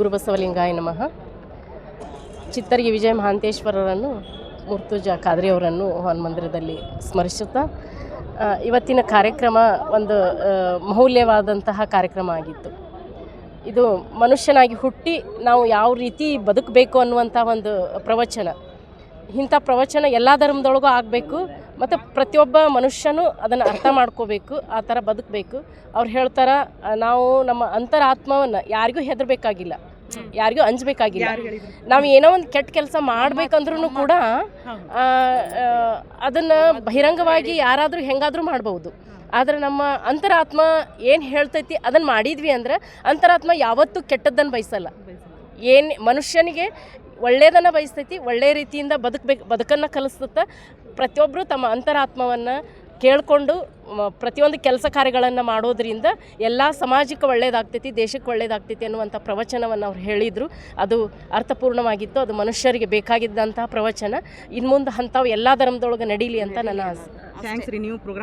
ಗುರುಬಸವಲಿಂಗಾಯ ನಮಃ. ಚಿತ್ತರಿಗೆ ವಿಜಯ ಮಹಾಂತೇಶ್ವರರನ್ನು, ಮುರ್ತುಜಾ ಖಾದ್ರಿಯವರನ್ನು ಹನುಮಂದಿರದಲ್ಲಿ ಸ್ಮರಿಸುತ್ತಾ ಇವತ್ತಿನ ಕಾರ್ಯಕ್ರಮ ಒಂದು ಮೌಲ್ಯವಾದಂತಹ ಕಾರ್ಯಕ್ರಮ ಆಗಿತ್ತು. ಇದು ಮನುಷ್ಯನಾಗಿ ಹುಟ್ಟಿ ನಾವು ಯಾವ ರೀತಿ ಬದುಕಬೇಕು ಅನ್ನುವಂಥ ಒಂದು ಪ್ರವಚನ. ಇಂಥ ಪ್ರವಚನ ಎಲ್ಲ ಧರ್ಮದೊಳಗೂ ಆಗಬೇಕು ಮತ್ತು ಪ್ರತಿಯೊಬ್ಬ ಮನುಷ್ಯನೂ ಅದನ್ನು ಅರ್ಥ ಮಾಡ್ಕೋಬೇಕು, ಆ ಥರ ಬದುಕಬೇಕು. ಅವ್ರು ಹೇಳ್ತಾರೆ, ನಾವು ನಮ್ಮ ಅಂತರಾತ್ಮವನ್ನು ಯಾರಿಗೂ ಹೆದರಬೇಕಾಗಿಲ್ಲ, ಯಾರಿಗೂ ಅಂಜಬೇಕಾಗಿಲ್ಲ. ನಾವು ಏನೋ ಒಂದು ಕೆಟ್ಟ ಕೆಲಸ ಮಾಡಬೇಕಂದ್ರೂ ಕೂಡ ಅದನ್ನು ಬಹಿರಂಗವಾಗಿ ಯಾರಾದರೂ ಹೆಂಗಾದರೂ ಮಾಡ್ಬೋದು. ಆದರೆ ನಮ್ಮ ಅಂತರಾತ್ಮ ಏನು ಹೇಳ್ತೈತಿ ಅದನ್ನು ಮಾಡಿದ್ವಿ ಅಂದ್ರೆ ಅಂತರಾತ್ಮ ಯಾವತ್ತೂ ಕೆಟ್ಟದ್ದನ್ನು ಬಯಸಲ್ಲ. ಏನು ಮನುಷ್ಯನಿಗೆ ಒಳ್ಳೆಯದನ್ನು ಬಯಸ್ತೈತಿ, ಒಳ್ಳೆಯ ರೀತಿಯಿಂದ ಬದುಕನ್ನು ಕಲಿಸ್ತತ್ತ. ಪ್ರತಿಯೊಬ್ಬರು ತಮ್ಮ ಅಂತರಾತ್ಮವನ್ನು ಕೇಳಿಕೊಂಡು ಪ್ರತಿಯೊಂದು ಕೆಲಸ ಕಾರ್ಯಗಳನ್ನು ಮಾಡೋದ್ರಿಂದ ಎಲ್ಲ ಸಮಾಜಕ್ಕೆ ಒಳ್ಳೆಯದಾಗ್ತೈತಿ, ದೇಶಕ್ಕೆ ಒಳ್ಳೆಯದಾಗ್ತೈತಿ ಅನ್ನುವಂಥ ಪ್ರವಚನವನ್ನು ಅವ್ರು ಹೇಳಿದರು. ಅದು ಅರ್ಥಪೂರ್ಣವಾಗಿತ್ತು. ಅದು ಮನುಷ್ಯರಿಗೆ ಬೇಕಾಗಿದ್ದಂತಹ ಪ್ರವಚನ. ಇನ್ನು ಮುಂದೆ ಅಂಥವು ಎಲ್ಲ ಧರ್ಮದೊಳಗೆ ನಡೀಲಿ ಅಂತ ನನ್ನ ಆಸೆ. ಥ್ಯಾಂಕ್ಸ್ ರೀ. ನೀವು ಪ್ರೋಗ್ರಾಮ್